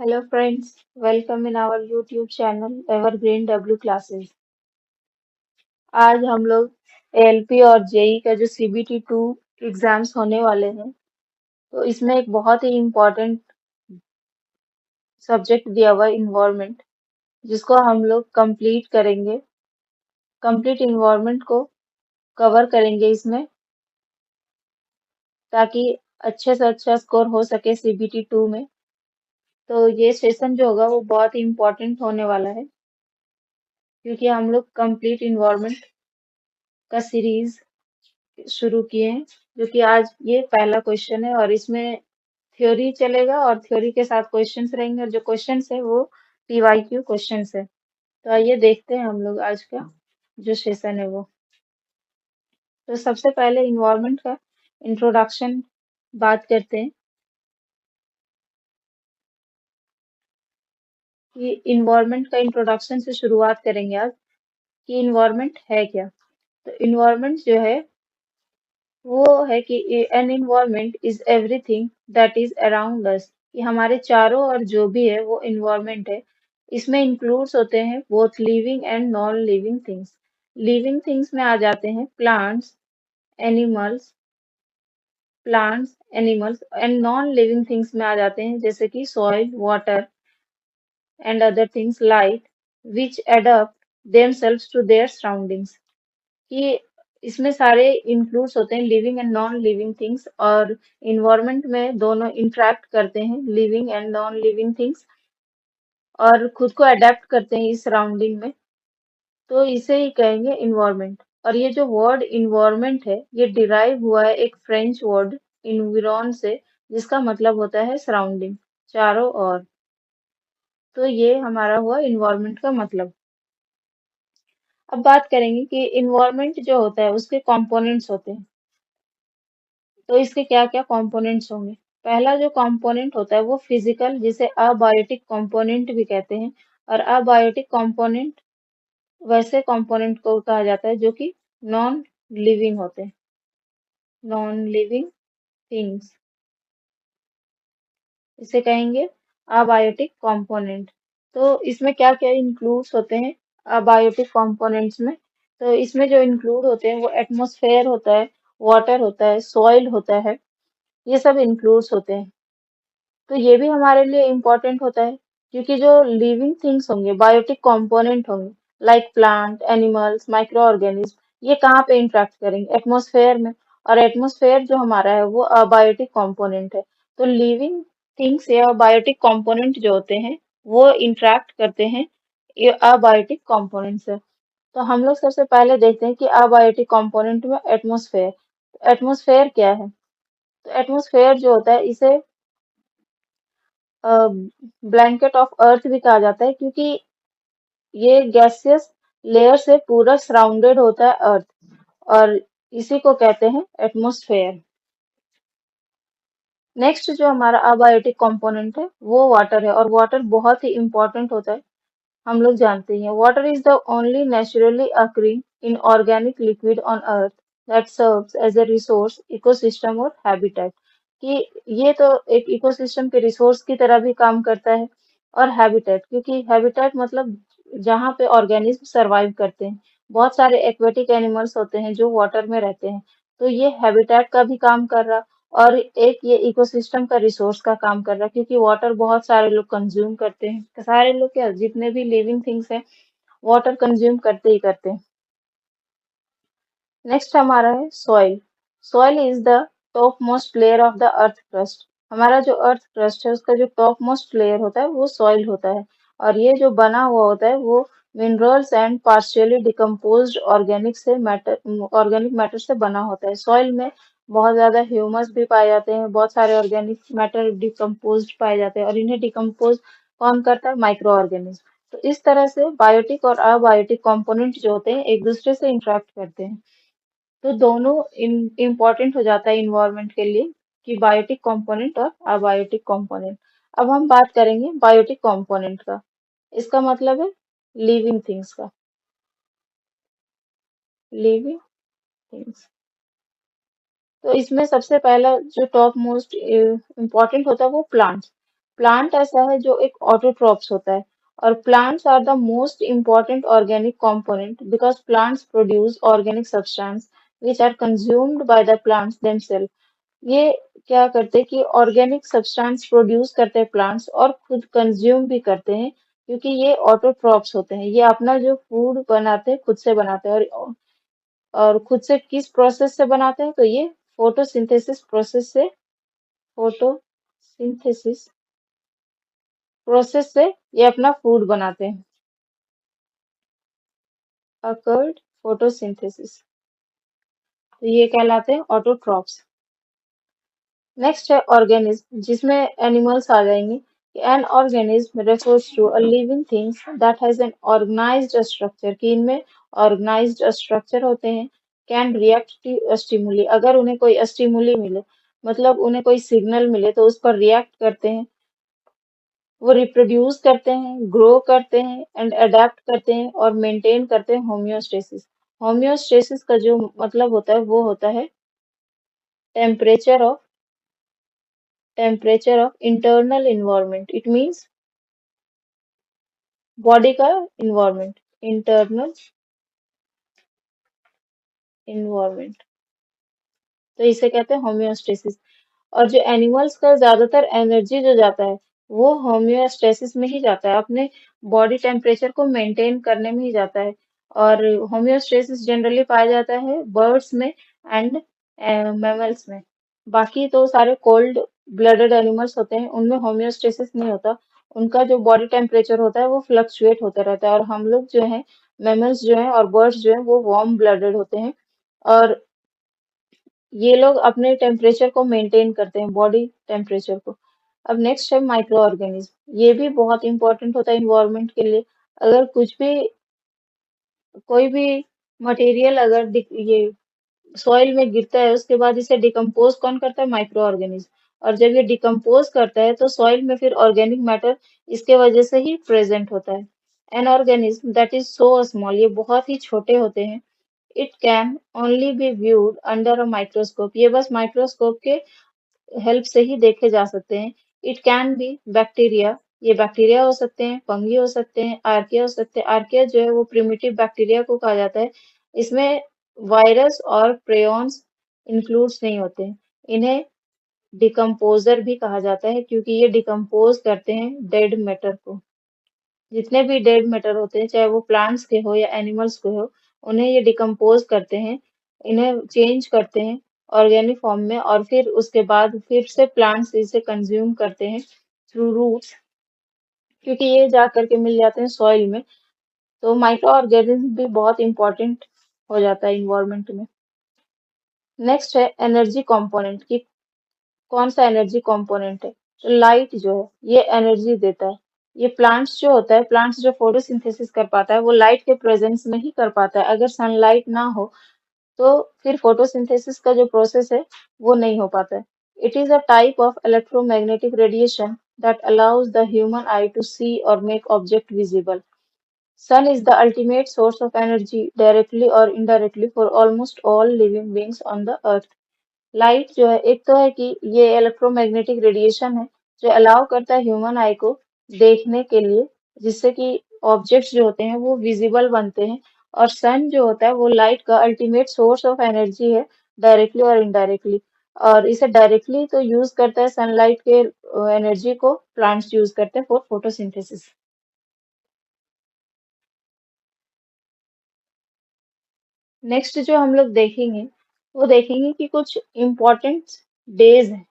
Hello friends, welcome in our YouTube channel Evergreen W Classes। आज हम लोग ALP और जेई का जो सीबीटी 2 एग्जाम्स होने वाले हैं, तो इसमें एक बहुत ही इम्पोर्टेंट सब्जेक्ट दिया हुआ है इन्वायरमेंट, जिसको हम लोग कंप्लीट करेंगे। कंप्लीट इन्वायरमेंट को कवर करेंगे इसमें, ताकि अच्छे से अच्छा स्कोर हो सके सीबीटी 2 में। तो ये सेशन जो होगा वो बहुत ही इम्पोर्टेंट होने वाला है, क्योंकि हम लोग कंप्लीट इन्वायरमेंट का सीरीज शुरू किए हैं, जो कि आज ये पहला क्वेश्चन है। और इसमें थ्योरी चलेगा और थ्योरी के साथ क्वेश्चंस रहेंगे, और जो क्वेश्चंस है वो पीवाईक्यू क्वेश्चंस है। तो आइए देखते हैं हम लोग आज का जो सेशन है वो। तो सबसे पहले इन्वायरमेंट का इंट्रोडक्शन बात करते हैं कि इन्वायरमेंट का इंट्रोडक्शन से शुरुआत करेंगे आज, कि इन्वायरमेंट है क्या। तो इन्वायरमेंट जो है वो है कि an environment is everything that is around us, कि हमारे चारों ओर जो भी है वो इन्वायरमेंट है। इसमें इंक्लूड्स होते हैं both living and non living things. Living things में आ जाते हैं animals plants animals, and non living things में आ जाते हैं जैसे कि soil, water and other things like which adapt themselves to their surroundings. कि इसमें सारे इंक्लूड्स होते हैं living and non living things, और इन्वायरमेंट में दोनों इंटरेक्ट करते हैं, living and non living things, और खुद को अडेप्ट करते हैं इस सराउंडिंग में। तो इसे ही कहेंगे इन्वायरमेंट। और ये जो वर्ड इन्वायरमेंट है ये डिराइव हुआ है एक फ्रेंच वर्ड इन्विरॉन से, जिसका मतलब होता है सराउंडिंग, चारों ओर। तो ये हमारा हुआ इन्वायरमेंट का मतलब। अब बात करेंगे कि इन्वायरमेंट जो होता है उसके कंपोनेंट्स होते हैं। तो इसके क्या क्या कंपोनेंट्स होंगे। पहला जो कंपोनेंट होता है वो फिजिकल, जिसे अबायोटिक कंपोनेंट भी कहते हैं। और अबायोटिक कंपोनेंट वैसे कंपोनेंट को कहा जाता है जो कि नॉन लिविंग होते हैं, नॉन लिविंग थिंग्स, इसे कहेंगे अबायोटिक कंपोनेंट। तो इसमें क्या क्या इंक्लूड्स होते हैं अबायोटिक कंपोनेंट्स में। तो इसमें जो इंक्लूड होते हैं वो एटमॉस्फेयर होता है, वाटर होता है, सॉइल होता है, ये सब इंक्लूड्स होते हैं। तो ये भी हमारे लिए इम्पोर्टेंट होता है, क्योंकि जो लिविंग थिंग्स होंगे, बायोटिक कंपोनेंट होंगे, like plant, animals, micro organism, ये कहाँ पे इंटरेक्ट करेंगे, एटमॉस्फेयर में। और एटमॉस्फेयर जो हमारा है वो अबायोटिक कंपोनेंट है। तो लिविंग थिंग्स या बायोटिक कंपोनेंट जो होते हैं वो इंटरेक्ट करते हैं ये अबायोटिक कंपोनेंट से। तो हम लोग सबसे पहले देखते हैं कि अबायोटिक कंपोनेंट में एटमॉस्फेयर। एटमॉस्फेयर क्या है। तो एटमॉस्फेयर जो होता है इसे ब्लैंकेट ऑफ अर्थ भी कहा जाता है, क्योंकि ये गैसियस लेयर से पूरा सराउंडेड होता है अर्थ, और इसी को कहते हैं एटमॉस्फेयर। नेक्स्ट जो हमारा अबायोटिक कंपोनेंट है वो वाटर है, और वाटर बहुत ही इंपॉर्टेंट होता है। हम लोग जानते हैं water is the only naturally occurring inorganic liquid on earth that serves as a resource, ecosystem और हैबिटेट। कि ये तो एक इकोसिस्टम के रिसोर्स की तरह भी काम करता है, और हैबिटेट, क्योंकि हैबिटेट मतलब जहाँ पे ऑर्गेनिज्म सरवाइव करते हैं। बहुत सारे एक्वेटिक एनिमल्स होते हैं जो वाटर में रहते हैं, तो ये हैबिटेट का भी काम कर रहा, और एक ये इकोसिस्टम का रिसोर्स का काम कर रहा है, क्योंकि वाटर बहुत सारे लोग कंज्यूम करते हैं। सारे लोग क्या, जितने भी लिविंग थिंग्स हैं वाटर कंज्यूम करते ही करते हैं। नेक्स्ट हमारा है soil. Soil is the top most layer of the earth crust. हमारा जो अर्थ क्रस्ट है उसका जो टॉप मोस्ट लेयर होता है वो सॉइल होता है। और ये जो बना हुआ होता है वो minerals and partially decomposed organic matter से बना होता है। सॉइल में बहुत ज्यादा ह्यूमस भी पाए जाते हैं, बहुत सारे ऑर्गेनिक मैटर डिकम्पोज्ड पाए जाते हैं, और इन्हें डिकम्पोज कौन करता है, माइक्रो ऑर्गेनिज्म। तो इस तरह से बायोटिक और अबायोटिक कंपोनेंट जो होते हैं एक दूसरे से इंटरेक्ट करते हैं। तो दोनों इम्पोर्टेंट हो जाता है इन्वायरमेंट के लिए, कि बायोटिक कंपोनेंट और अबायोटिक कंपोनेंट। अब हम बात करेंगे बायोटिक कंपोनेंट का। इसका मतलब है लिविंग थिंग्स का, लिविंग थिंग्स। तो इसमें सबसे पहला जो टॉप मोस्ट इम्पोर्टेंट होता है वो प्लांट्स। प्लांट ऐसा है जो एक ऑटोट्रॉप्स होता है और plants are the most important organic component because plants produce organic substance which are consumed by the plants themself. ये क्या करते हैं कि ऑर्गेनिक सब्सटेंस प्रोड्यूस करते हैं प्लांट्स और खुद कंज्यूम भी करते हैं क्योंकि ये ऑटोट्रॉप्स होते हैं। ये अपना जो फूड बनाते हैं खुद से बनाते हैं और खुद से किस प्रोसेस से बनाते हैं तो ये फोटोसिंथेसिस प्रोसेस से फोटोसिंथेसिस प्रोसेस से ये अपना फूड बनाते हैं। अकर्ड फोटोसिंथेसिस, तो ये कहलाते हैं ऑटोट्रॉप्स। नेक्स्ट है ऑर्गेनिज्म जिसमें एनिमल्स आ जाएंगे। An organism refers to a living things that has an organized structure, कि इनमें ऑर्गेनाइज्ड स्ट्रक्चर होते हैं। कैन रिएक्ट टू स्टिमुली, अगर उन्हें कोई स्टिमुली मिले मतलब उन्हें कोई सिग्नल मिले तो उस पर रिएक्ट करते हैं। वो रिप्रोड्यूस करते हैं, ग्रो करते हैं एंड अडेप्ट करते हैं और मेंटेन करते हैं होम्योस्टेसिस। होम्योस्टेसिस का जो मतलब होता है वो होता है temperature of internal environment. It means body का इन्वायरमेंट, इंटरनल इन्वायरमेंट, तो इसे कहते हैं होम्योस्टेसिस। और जो एनिमल्स का ज्यादातर एनर्जी जो जाता है वो होम्योस्टेसिस में ही जाता है, अपने बॉडी टेम्परेचर को मेंटेन करने में ही जाता है। और होम्योस्टेसिस जनरली पाया जाता है बर्ड्स में एंड मैमल्स में। बाकी तो सारे कोल्ड ब्लडेड एनिमल्स होते हैं उनमें होम्योस्टेसिस नहीं होता। उनका जो बॉडी टेम्परेचर होता है वो फ्लक्चुएट होता रहता है। और हम लोग जो है मैमल्स जो है और बर्ड्स जो है वो वार्म ब्लडेड होते हैं और ये लोग अपने टेम्परेचर को मेंटेन करते हैं, बॉडी टेम्परेचर को। अब नेक्स्ट है माइक्रो ऑर्गेनिज्म, ये भी बहुत इंपॉर्टेंट होता है इन्वायरमेंट के लिए। अगर कुछ भी कोई भी मटेरियल अगर ये सॉइल में गिरता है उसके बाद इसे डिकम्पोज कौन करता है, माइक्रो ऑर्गेनिज्म। और जब ये डिकम्पोज करता है तो सॉइल में फिर ऑर्गेनिक मैटर इसके वजह से ही प्रेजेंट होता है। An organism that is so small, ये बहुत ही छोटे होते हैं। It can only B viewed under a microscope, ये बस माइक्रोस्कोप के हेल्प से ही देखे जा सकते हैं। इट कैन बी बैक्टीरिया, ये बैक्टीरिया हो सकते हैं, फंगी हो सकते हैं, आर्किया हो सकते हैं। आर्किया जो है वो प्रिमिटिव बैक्टीरिया को कहा जाता है। इसमें वायरस और प्रेयॉन्स इंक्लूड्स नहीं होते हैं। इन्हें डिकम्पोजर भी कहा जाता है क्योंकि ये डिकम्पोज करते हैं डेड मैटर को। जितने भी डेड मैटर होते हैं चाहे वो प्लांट्स के हो या एनिमल्स के हो, उन्हें ये डिकम्पोज करते हैं, इन्हें चेंज करते हैं ऑर्गेनिक फॉर्म में और फिर उसके बाद फिर से प्लांट्स इसे कंज्यूम करते हैं थ्रू रूट्स, क्योंकि ये जा करके मिल जाते हैं सॉइल में। तो माइक्रो ऑर्गेनिज्म भी बहुत इंपॉर्टेंट हो जाता है इन्वायरमेंट में। नेक्स्ट है एनर्जी कंपोनेंट, कि कौन सा एनर्जी कंपोनेंट है। तो लाइट जो है ये एनर्जी देता है। ये प्लांट्स जो होता है, प्लांट्स जो फोटोसिंथेसिस कर पाता है वो लाइट के प्रेजेंस में ही कर पाता है। अगर सनलाइट ना हो तो फिर फोटोसिंथेसिस का जो प्रोसेस है वो नहीं हो पाता है। It is a type of electromagnetic radiation that allows the human eye to see or make object visible. Sun is the ultimate source of energy directly or indirectly for almost all living beings on the earth. Light जो है एक तो है कि ये electromagnetic radiation है जो allow करता है ह्यूमन आई को देखने के लिए, जिससे कि ऑब्जेक्ट्स जो होते हैं वो विजिबल बनते हैं। और सन जो होता है वो लाइट का अल्टीमेट सोर्स ऑफ एनर्जी है डायरेक्टली और इनडायरेक्टली। और इसे डायरेक्टली तो यूज करता है सनलाइट के एनर्जी को प्लांट्स यूज करते हैं फॉर फोटोसिंथेसिस। नेक्स्ट जो हम लोग देखेंगे वो देखेंगे कि कुछ इम्पोर्टेंट डेज हैं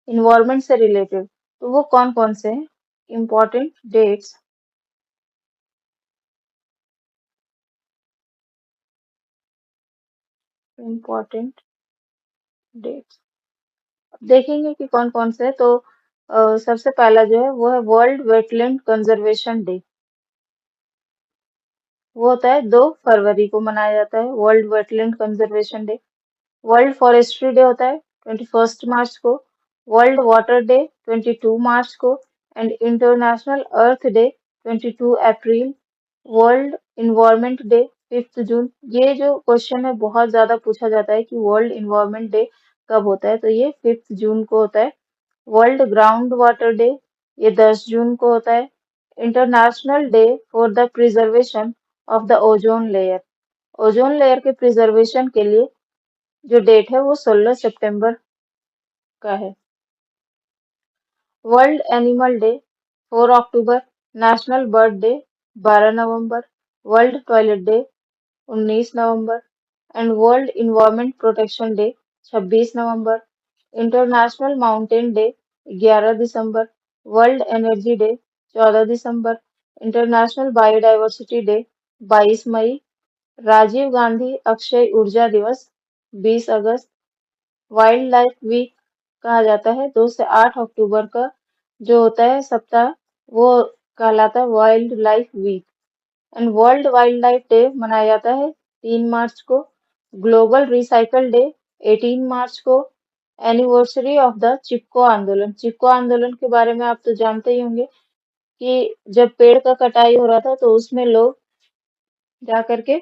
इन्वायरमेंट से रिलेटेड। तो वो कौन कौन से हैं इम्पोर्टेंट डेट्स, इम्पोर्टेंट डेट्स देखेंगे कि कौन कौन से हैं। तो सबसे पहला जो है वो है वर्ल्ड वेटलैंड कंजर्वेशन डे। वो होता है 2 फरवरी को मनाया जाता है world wetland conservation day. World forestry day होता है 21 मार्च को। वर्ल्ड वाटर डे 22 मार्च को। And international earth day 22 April. World environment day 5 जून। ये जो क्वेश्चन है बहुत ज्यादा पूछा जाता है कि वर्ल्ड इन्वायरमेंट डे कब होता है, तो ये 5 जून को होता है। वर्ल्ड ग्राउंड वाटर डे, ये 10 जून को होता है। International day for the preservation of the ozone layer, ozone layer के प्रिजर्वेशन के लिए जो डेट है वो 16 सितंबर का है। World animal day 4 October, national bird day 12 November, world toilet day 19 November and world environment protection day 26 November, international mountain day 11 December, world energy day 14 December, international biodiversity day 22 मई, राजीव गांधी अक्षय ऊर्जा दिवस 20 अगस्त, wild life week कहा जाता है 2 से 8 अक्टूबर का जो होता है सप्ताह, वो कहलाता है wildlife week. And world wildlife day मनाया जाता है 3 मार्च को। ग्लोबल रिसाइकल डे 18 मार्च को। एनिवर्सरी ऑफ द चिपको आंदोलन, चिपको आंदोलन के बारे में आप तो जानते ही होंगे कि जब पेड़ का कटाई हो रहा था तो उसमें लोग जा करके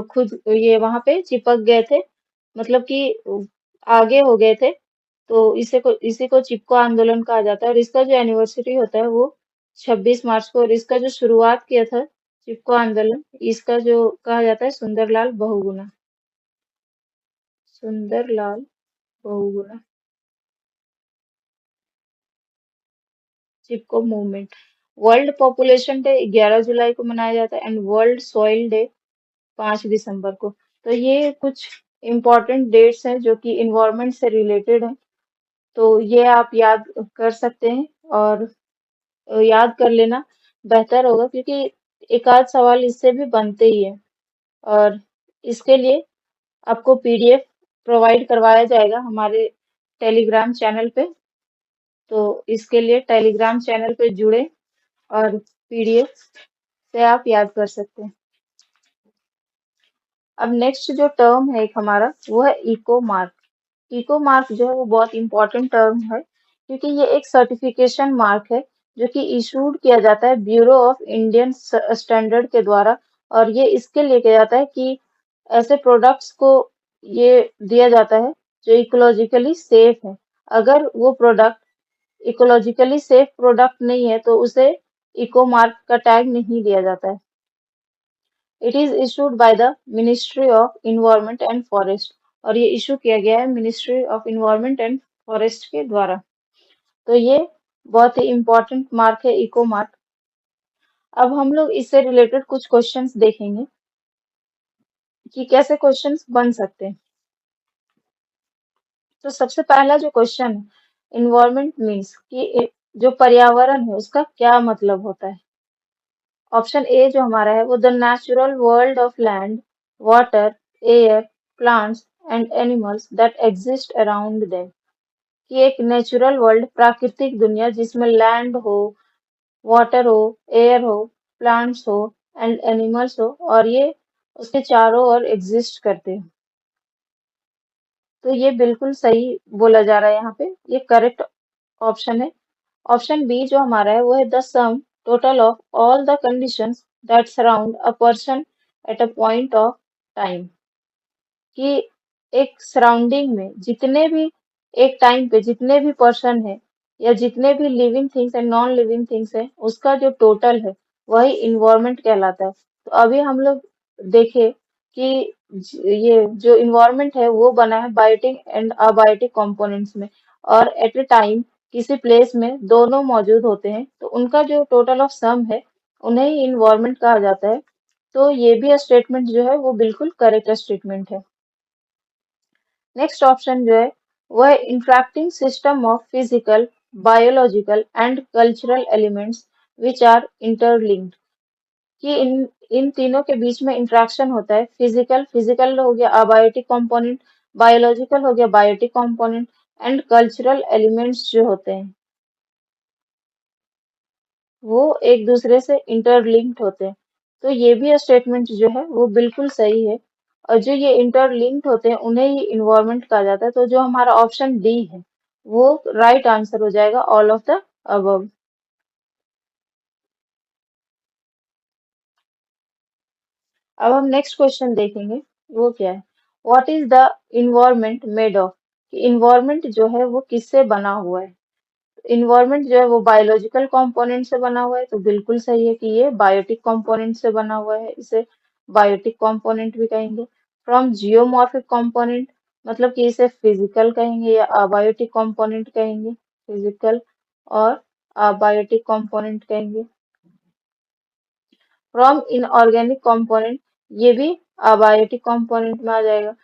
खुद ये वहां पे चिपक गए थे, मतलब कि आगे हो गए थे। तो इसी को चिपको आंदोलन कहा जाता है और इसका जो एनिवर्सरी होता है वो 26 मार्च को। और इसका जो शुरुआत किया था चिपको आंदोलन, इसका जो कहा जाता है सुंदरलाल बहुगुणा, सुंदरलाल बहुगुणा, चिपको मूवमेंट। वर्ल्ड पॉपुलेशन डे 11 जुलाई को मनाया जाता है एंड वर्ल्ड सॉइल डे 5 दिसंबर को। तो ये कुछ इम्पोर्टेंट डेट्स हैं जो कि इन्वायरमेंट से रिलेटेड हैं, तो ये आप याद कर सकते हैं। और याद कर लेना बेहतर होगा क्योंकि एक आध सवाल इससे भी बनते ही है। और इसके लिए आपको पीडीएफ प्रोवाइड करवाया जाएगा हमारे टेलीग्राम चैनल पे, तो इसके लिए टेलीग्राम चैनल पे जुड़े और पीडीएफ से आप याद कर सकते हैं। अब नेक्स्ट जो टर्म है एक हमारा वो है इको मार्क। इको मार्क जो है वो बहुत इंपॉर्टेंट टर्म है क्योंकि ये एक सर्टिफिकेशन मार्क है जो कि इशूड किया जाता है ब्यूरो ऑफ इंडियन स्टैंडर्ड के द्वारा। और ये इसके लिए किया जाता है कि ऐसे प्रोडक्ट्स को ये दिया जाता है जो इकोलॉजिकली सेफ है। अगर वो प्रोडक्ट इकोलॉजिकली सेफ प्रोडक्ट नहीं है तो उसे इको मार्क का टैग नहीं दिया जाता है। It is issued by the ministry of environment and forest, और ये इशू किया गया है ministry of environment and forest के द्वारा। तो ये बहुत ही इंपॉर्टेंट मार्क है इको मार्क। अब हम लोग इससे रिलेटेड कुछ क्वेश्चंस देखेंगे कि कैसे क्वेश्चंस बन सकते हैं। तो सबसे पहला जो क्वेश्चन है, इन्वायरमेंट मीन्स कि जो पर्यावरण है उसका क्या मतलब होता है। ऑप्शन ए जो हमारा है वो the natural world of land, water, air, plants and animals that exist around them, कि एक नेचुरल वर्ल्ड प्राकृतिक दुनिया जिसमें लैंड हो, वाटर हो, एयर हो, प्लांट्स हो एंड एनिमल्स हो और ये उसके चारों ओर एग्जिस्ट करते हैं। तो ये बिल्कुल सही बोला जा रहा है यहाँ पे, ये करेक्ट ऑप्शन है। ऑप्शन बी जो हमारा है वो है the sum total of all the conditions that surround a person at a point of time, कि एक सराउंडिंग में जितने भी एक टाइम पे जितने भी पर्सन है या जितने भी living things and non living things है उसका जो टोटल है वही इन्वायरमेंट कहलाता है। तो अभी हम लोग देखे कि ये जो इन्वायरमेंट है वो बना है बायोटिक एंड अबायोटिक कंपोनेंट्स में, और एट ए टाइम किसी प्लेस में दोनों मौजूद होते हैं तो उनका जो टोटल ऑफ सम है उन्हें ही इन्वायरमेंट कहा जाता है। तो ये भी स्टेटमेंट जो है वो बिल्कुल करेक्ट स्टेटमेंट है। नेक्स्ट ऑप्शन जो है वो है interacting system of physical, biological and cultural elements which are interlinked, कि इन तीनों के बीच में इंटरेक्शन होता है। फिजिकल, फिजिकल हो गया अबायोटिक कंपोनेंट, बायोलॉजिकल हो गया biotic component and cultural elements जो होते हैं वो एक दूसरे से इंटरलिंक्ड होते हैं। तो ये भी स्टेटमेंट जो है वो बिल्कुल सही है। और जो ये इंटरलिंक्ड होते हैं उन्हें ही इन्वायरमेंट कहा जाता है। तो जो हमारा ऑप्शन डी है वो राइट आंसर हो जाएगा, ऑल ऑफ द अबव। अब हम नेक्स्ट क्वेश्चन देखेंगे, वो क्या है, what is the environment made of, कि इन्वायरमेंट जो है वो किससे बना हुआ है। इन्वायरमेंट जो है वो बायोलॉजिकल कंपोनेंट से बना हुआ है, तो बिल्कुल सही है कि ये बायोटिक कंपोनेंट से बना हुआ है, इसे बायोटिक कंपोनेंट भी कहेंगे। फ्रॉम जियोमॉर्फिक कंपोनेंट, मतलब कि इसे फिजिकल कहेंगे या अबायोटिक कंपोनेंट कहेंगे, फिजिकल और अबायोटिक कंपोनेंट कहेंगे। फ्रॉम इनऑर्गेनिक कंपोनेंट, ये भी अबायोटिक कंपोनेंट में आ जाएगा।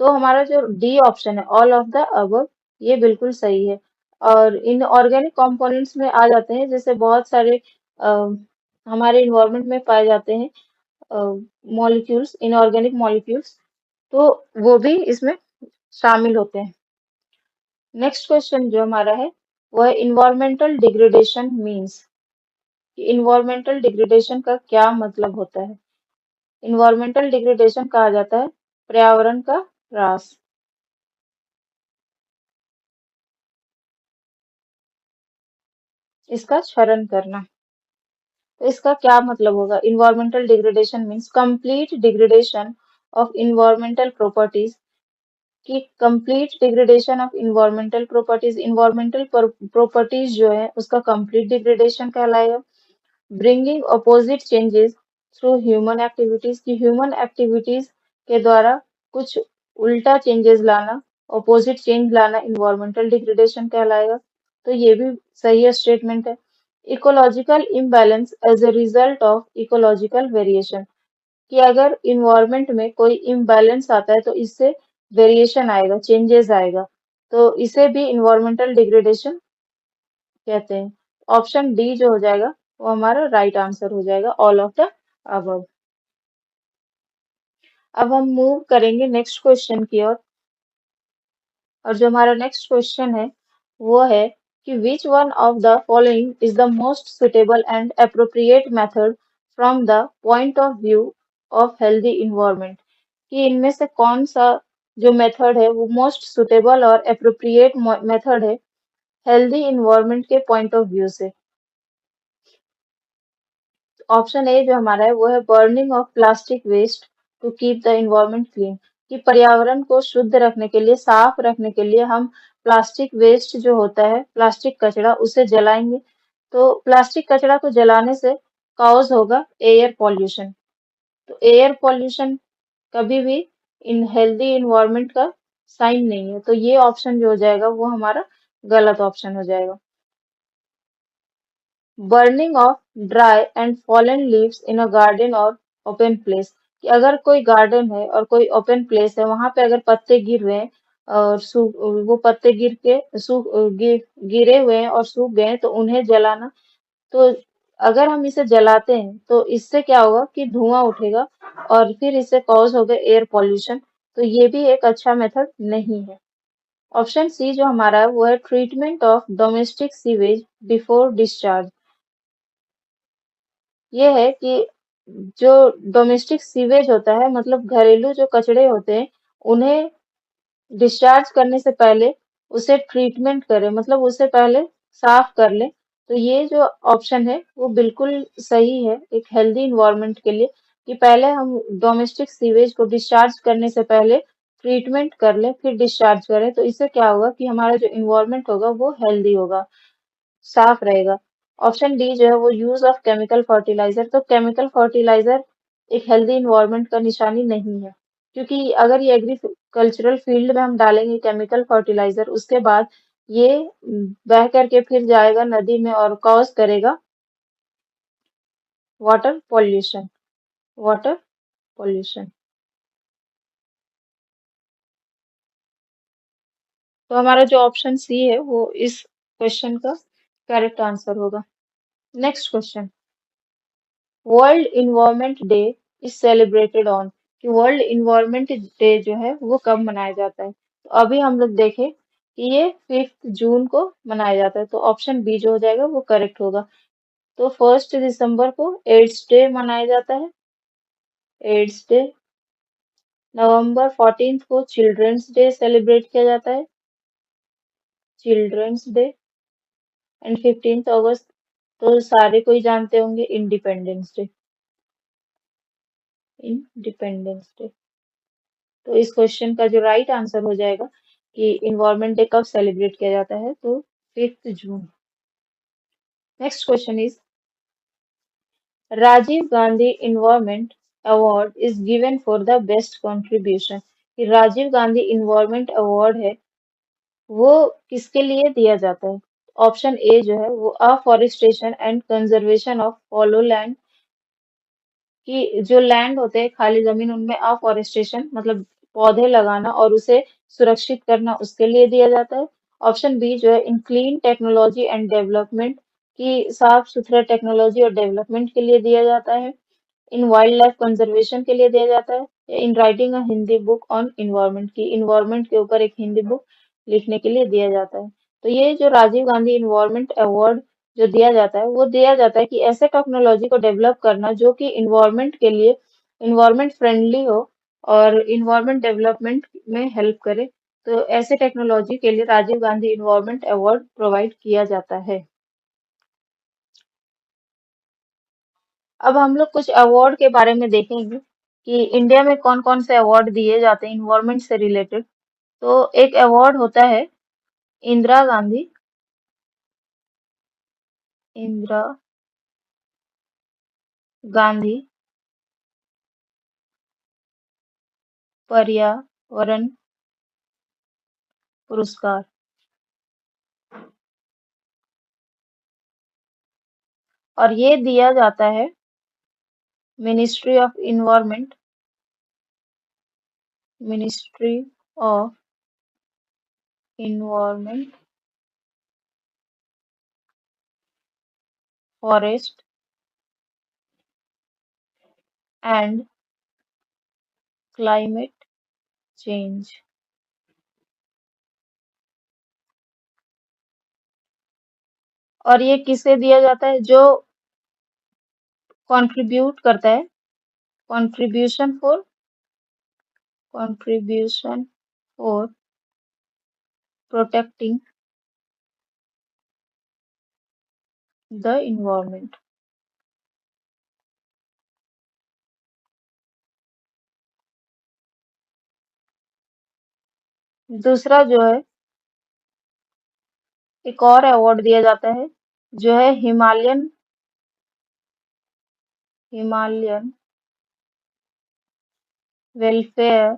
तो हमारा जो डी ऑप्शन है, ऑल ऑफ द अबव, ये बिल्कुल सही है। और इनऑर्गेनिक कंपोनेंट्स में आ जाते हैं जैसे बहुत सारे हमारे इन्वायरमेंट में पाए जाते हैं मॉलिक्यूल्स, इनऑर्गेनिक मॉलिक्यूल्स, तो वो भी इसमें शामिल होते हैं। नेक्स्ट क्वेश्चन जो हमारा है वो है environmental degradation means. Environmental degradation का क्या मतलब होता है? इन्वायरमेंटल डिग्रेडेशन कहा जाता है पर्यावरण का ह्रास, इसका क्षरण करना। तो इसका क्या मतलब होगा? Environmental degradation means complete degradation of environmental properties, कि complete degradation of environmental properties, environmental properties जो है उसका कंप्लीट डिग्रेडेशन कहलाएगा। Bringing opposite changes through human activities, की ह्यूमन एक्टिविटीज के द्वारा कुछ उल्टा चेंजेस लाना, अपोजिट चेंज लाना इन्वायरमेंटल डिग्रेडेशन कहलाएगा। तो ये भी सही है स्टेटमेंट है। Ecological imbalance as a result of ecological variation, कि अगर इन्वायरमेंट में कोई इम्बैलेंस आता है तो इससे वेरिएशन आएगा, चेंजेस आएगा, तो इसे भी इन्वायरमेंटल डिग्रेडेशन कहते हैं। ऑप्शन डी जो हो जाएगा वो हमारा राइट आंसर हो जाएगा, ऑल ऑफ द अबव। अब हम मूव करेंगे नेक्स्ट क्वेश्चन की ओर। और जो हमारा नेक्स्ट क्वेश्चन है वो है कि which one of the following is the most suitable and appropriate method from the point of view of healthy environment, कि इनमें से कौन सा जो मेथड है वो मोस्ट सुटेबल और अप्रोप्रिएट मेथड है हेल्दी इन्वायरमेंट के पॉइंट ऑफ व्यू से। ऑप्शन ए जो हमारा है वो है burning of plastic waste to keep the environment clean, कि पर्यावरण को शुद्ध रखने के लिए, साफ रखने के लिए हम प्लास्टिक वेस्ट जो होता है, प्लास्टिक कचरा, उसे जलाएंगे। तो प्लास्टिक कचरा को जलाने से कॉज होगा एयर पॉल्यूशन। तो एयर पॉल्यूशन कभी भी इन हेल्दी इन्वायरमेंट का साइन नहीं है, तो ये ऑप्शन जो हो जाएगा वो हमारा गलत ऑप्शन हो जाएगा। Burning of dry and fallen leaves in a garden और ओपन प्लेस, कि अगर कोई गार्डन है और कोई ओपन प्लेस है, वहां पे अगर पत्ते गिर रहे हैं और सूख, वो पत्ते गिर के गिरे हुए हैं और सूख गए हैं, तो उन्हें जलाना। तो अगर हम इसे जलाते हैं तो इससे क्या होगा कि धुआं उठेगा और फिर इससे कॉज होगा एयर पॉल्यूशन, तो ये भी एक अच्छा मेथड नहीं है। ऑप्शन सी जो हमारा है वो है treatment of domestic sewage before discharge. ये है कि जो डोमेस्टिक सीवेज होता है, मतलब घरेलू जो कचड़े होते हैं, उन्हें डिस्चार्ज करने से पहले उसे ट्रीटमेंट करें, मतलब उसे पहले साफ कर लें। तो ये जो ऑप्शन है वो बिल्कुल सही है एक हेल्दी इन्वायरमेंट के लिए, कि पहले हम डोमेस्टिक सीवेज को डिस्चार्ज करने से पहले ट्रीटमेंट कर लें फिर डिस्चार्ज करें, तो इससे क्या होगा कि हमारा जो इन्वायरमेंट होगा वो हेल्दी होगा, साफ रहेगा। ऑप्शन डी जो है वो यूज ऑफ केमिकल फर्टिलाइजर, तो केमिकल फर्टिलाइजर एक हेल्दी इन्वायरमेंट का निशानी नहीं है, क्योंकि अगर ये एग्रीकल्चरल फील्ड में हम डालेंगे केमिकल फर्टिलाइजर, उसके बाद ये बह करके फिर जाएगा नदी में और कॉज करेगा वाटर पॉल्यूशन, वाटर पॉल्यूशन। तो हमारा जो ऑप्शन सी है वो इस क्वेश्चन का करेक्ट आंसर होगा। Next question, world environment day is celebrated on, कि वर्ल्ड इन्वायरमेंट डे जो है वो कब मनाया जाता है? तो अभी हम लोग देखें कि ये 5 जून को मनाया जाता है, तो ऑप्शन बी जो हो जाएगा वो करेक्ट होगा। तो 1 दिसंबर को एड्स डे मनाया जाता है, एड्स डे। नवंबर 14 को चिल्ड्रंस डे सेलिब्रेट किया जाता है, चिल्ड्रंस डे। एंड 15 अगस्त तो सारे कोई जानते होंगे, इंडिपेंडेंस डे, इंडिपेंडेंस डे। तो इस क्वेश्चन का जो राइट आंसर हो जाएगा कि इन्वायरमेंट डे कब सेलिब्रेट किया जाता है, तो 5 June. Next question is Rajiv Gandhi environment award is given for the best contribution. Rajiv Gandhi environment award है वो किसके लिए दिया जाता है? ऑप्शन ए जो है वो afforestation and conservation of follow land, कि जो लैंड होते हैं खाली जमीन उनमें अफॉरेस्टेशन मतलब पौधे लगाना और उसे सुरक्षित करना उसके लिए दिया जाता है। ऑप्शन बी जो है in clean technology and development, की साफ सुथरा टेक्नोलॉजी और डेवलपमेंट के लिए दिया जाता है। इन वाइल्ड लाइफ कंजर्वेशन के लिए दिया जाता है, या in writing a Hindi book on environment, की इन्वायरमेंट के ऊपर एक हिंदी बुक लिखने के लिए दिया जाता है। तो ये जो राजीव गांधी इन्वायरमेंट अवार्ड जो दिया जाता है वो दिया जाता है कि ऐसे टेक्नोलॉजी को डेवलप करना जो कि इन्वायरमेंट के लिए इन्वायरमेंट फ्रेंडली हो और इन्वायरमेंट डेवलपमेंट में हेल्प करे। तो ऐसे टेक्नोलॉजी के लिए Rajiv Gandhi environment award provide किया जाता है। अब हम लोग कुछ अवार्ड के बारे में देखेंगे कि इंडिया में कौन कौन से अवार्ड दिए जाते हैं इन्वायरमेंट से रिलेटेड। तो एक अवार्ड होता है इंदिरा गांधी, इंदिरा गांधी पर्यावरण पुरस्कार। और ये दिया जाता है ministry of environment, ministry of environment, forest and climate change. और ये किसे दिया जाता है? जो कंट्रीब्यूट करता है, contribution for contribution for protecting the environment. दूसरा जो है एक और अवार्ड दिया जाता है जो है हिमालयन वेलफेयर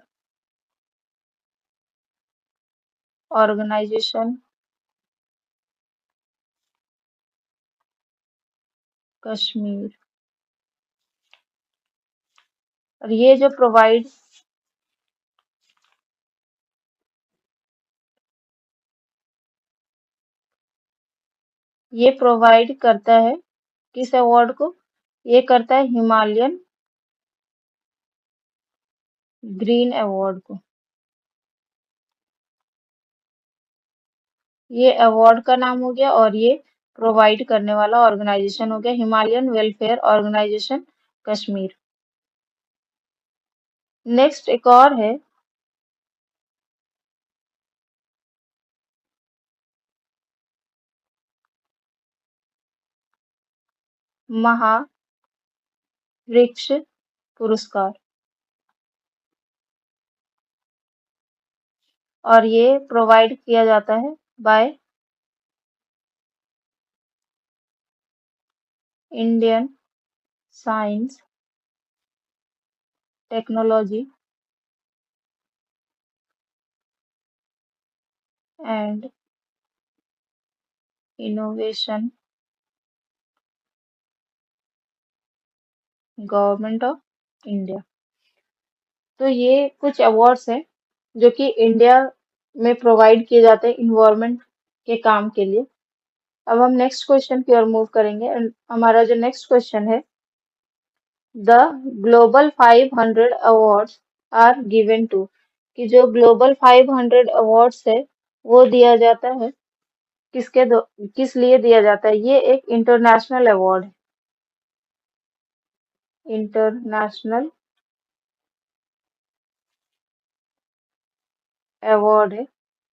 ऑर्गेनाइजेशन कश्मीर। और ये प्रोवाइड करता है किस अवार्ड को? ये करता है हिमालयन ग्रीन अवार्ड को। ये अवार्ड का नाम हो गया और ये प्रोवाइड करने वाला ऑर्गेनाइजेशन हो गया Himalayan welfare organization Kashmir. Next एक और है महावृक्ष पुरस्कार। और ये प्रोवाइड किया जाता है by Indian science technology and innovation government of India. तो ये कुछ अवार्ड्स हैं जो कि इंडिया में प्रोवाइड किए जाते हैं इन्वायरमेंट के काम के लिए। अब हम नेक्स्ट क्वेश्चन की ओर मूव करेंगे and हमारा जो नेक्स्ट क्वेश्चन है the global 500 awards are given to, कि जो ग्लोबल 500 अवार्ड्स है वो दिया जाता है किस लिए दिया जाता है? ये एक इंटरनेशनल अवार्ड है, इंटरनेशनल अवार्ड है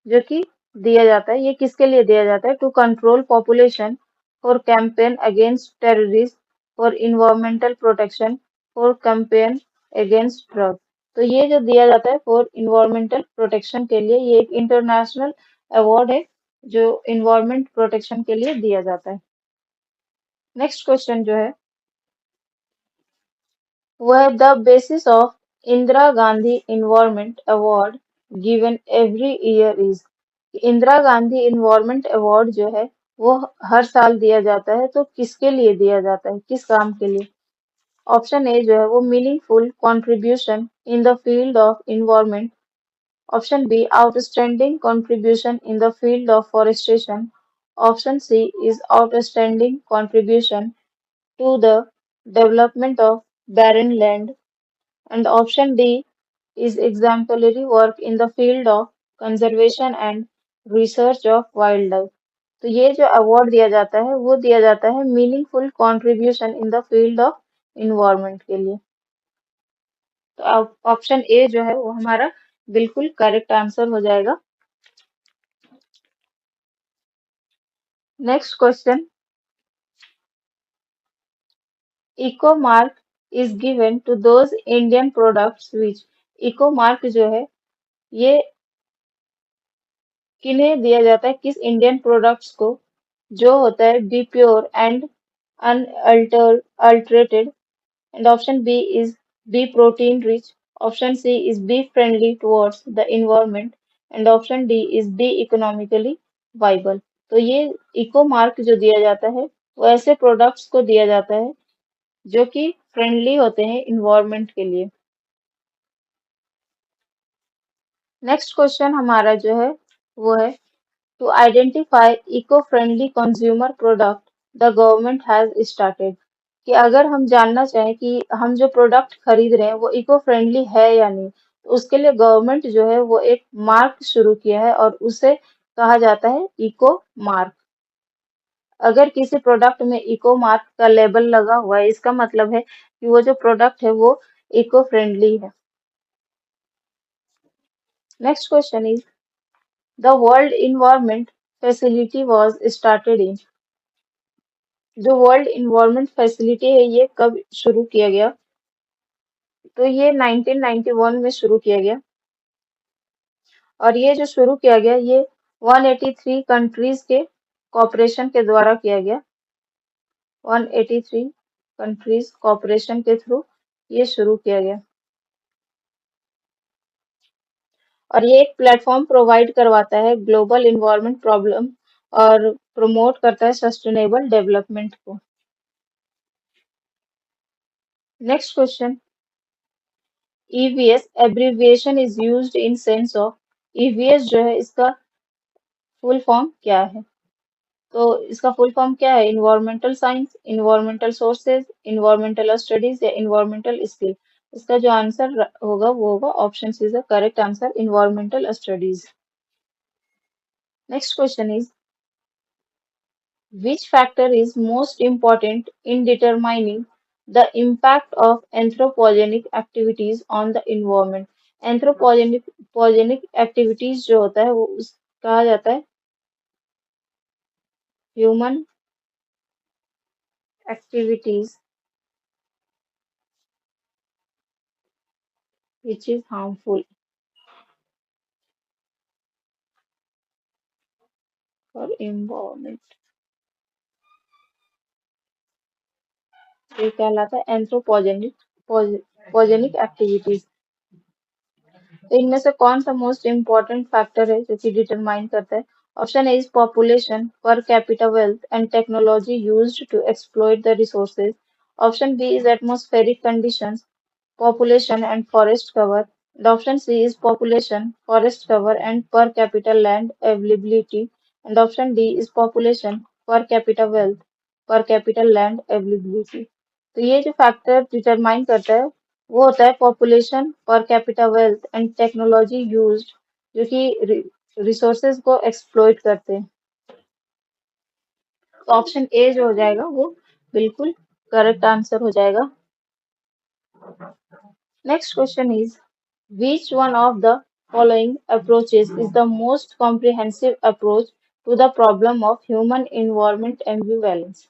जो कि दिया जाता है। ये किसके लिए दिया जाता है? To control population, for campaign against terrorism, for environmental protection, for campaign against drug. तो ये जो दिया जाता है फॉर इन्वायरमेंटल प्रोटेक्शन के लिए, ये एक इंटरनेशनल अवार्ड है जो इन्वायरमेंट प्रोटेक्शन के लिए दिया जाता है। नेक्स्ट क्वेश्चन जो है वह the basis of Indira Gandhi environment award given every year is. Indira Gandhi environment award जो है वो हर साल दिया जाता है, तो किसके लिए दिया जाता है, किस काम के लिए? ऑप्शन ए जो है वो meaningful contribution in the field of environment. Option B outstanding contribution in the field of forestation. Option C is outstanding contribution to the development of barren land, and option D is exemplary work in the field of conservation and research of wildlife। तो ये जो award दिया जाता है वो दिया जाता है meaningful contribution in the field of environment के लिए। तो ऑप्शन ए जो है वो हमारा बिल्कुल करेक्ट आंसर हो जाएगा। Next question, eco mark is given to those Indian products which. Eco mark जो है ये किन्हें दिया जाता है, किस इंडियन प्रोडक्ट्स को, जो होता है be pure and unaltered. And option B is be protein rich. Option C is be friendly towards the environment. And option D is be economically viable. तो ये इको मार्क जो दिया जाता है वो ऐसे प्रोडक्ट्स को दिया जाता है जो कि फ्रेंडली होते हैं इन्वायरमेंट के लिए। नेक्स्ट क्वेश्चन हमारा जो है वो है to identify eco-friendly consumer product the government has started। कि अगर हम जानना चाहें कि हम जो प्रोडक्ट खरीद रहे हैं वो इको फ्रेंडली है या नहीं, तो उसके लिए गवर्नमेंट जो है वो एक मार्क शुरू किया है और उसे कहा जाता है इको मार्क। अगर किसी प्रोडक्ट में इको मार्क का लेबल लगा हुआ है इसका मतलब है कि वो जो प्रोडक्ट है वो इको फ्रेंडली है। Next question is the world environment facility was started in. जो वर्ल्ड इन्वायरमेंट फैसिलिटी है ये कब शुरू किया गया? तो ये 1991 में शुरू किया गया, और ये जो शुरू किया गया ये 183 कंट्रीज के कॉपरेशन के द्वारा किया गया। 183 कंट्रीज कॉपरेशन के थ्रू ये शुरू किया गया, और ये एक प्लेटफॉर्म प्रोवाइड करवाता है ग्लोबल इन्वायरमेंट प्रॉब्लम और प्रमोट करता है सस्टेनेबल डेवलपमेंट को। Next question, EVS abbreviation is used in sense of. EVS जो है इसका फुल फॉर्म क्या है? तो इसका फुल फॉर्म क्या है? Environmental science, environmental sources, environmental studies या इन्वायरमेंटल स्किल। इसका जो आंसर होगा वो होगा option C is the correct answer, environmental studies. Next question is which factor is most important in determining the impact of anthropogenic activities on the environment। Anthropogenic activities जो होता है वो कहा जाता है human activities which is harmful for environment. ये कहलाता है एंथ्रोपोजेनिक पोजेनिक एक्टिविटीज। तो इनमें से कौन सा मोस्ट इम्पोर्टेंट फैक्टर है जो कि डिटरमाइन करता है? Option A is population, per capita wealth and technology used to exploit the resources. Option B is atmospheric conditions, population and forest cover. And option C is population, forest cover and per capita land availability. And option D is population, per capita wealth, per capita land availability। तो ये जो factor determine करता है वो होता है population, per capita wealth and technology used, जो कि रिसोर्सेज को एक्सप्लॉइट करते हैं। तो ऑप्शन ए जो हो जाएगा वो बिल्कुल करेक्ट आंसर हो जाएगा। Next question is which one of the following approaches is the most comprehensive approach to the problem of human environment ambivalence।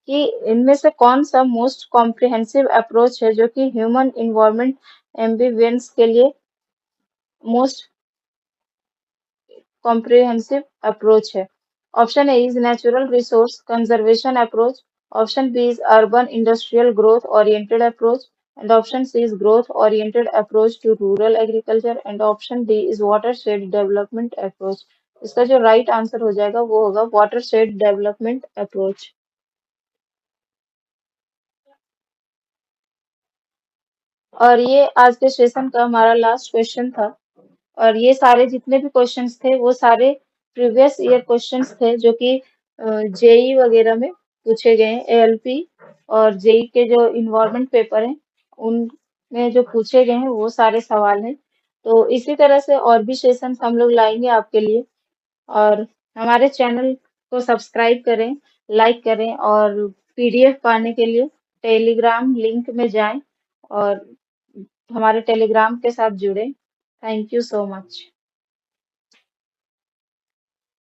कि इनमें से कौन सा मोस्ट कॉम्प्रिहेंसिव अप्रोच है जो कि ह्यूमन इन्वायरमेंट एम्बिवेलेंस के लिए मोस्ट कॉम्प्रिहेंसिव अप्रोच है? Option A is natural resource conservation approach. Option B is urban industrial growth oriented approach. And option C is growth oriented approach to rural agriculture. And option D is watershed development approach. इसका जो right answer हो जाएगा वो होगा watershed development approach. और ये आज के सेशन का हमारा लास्ट क्वेश्चन था। और ये सारे जितने भी क्वेश्चंस थे वो सारे प्रीवियस ईयर क्वेश्चंस थे जो कि जेई वगैरह में पूछे गए हैं। एएलपी और जेई के जो इन्वायरमेंट पेपर हैं उनमें जो पूछे गए हैं वो सारे सवाल हैं। तो इसी तरह से और भी सेशंस हम लोग लाएंगे आपके लिए। और हमारे चैनल को सब्सक्राइब करें, लाइक करें और पीडीएफ पाने के लिए टेलीग्राम लिंक में जाएं और हमारे टेलीग्राम के साथ जुड़ें। Thank you so much.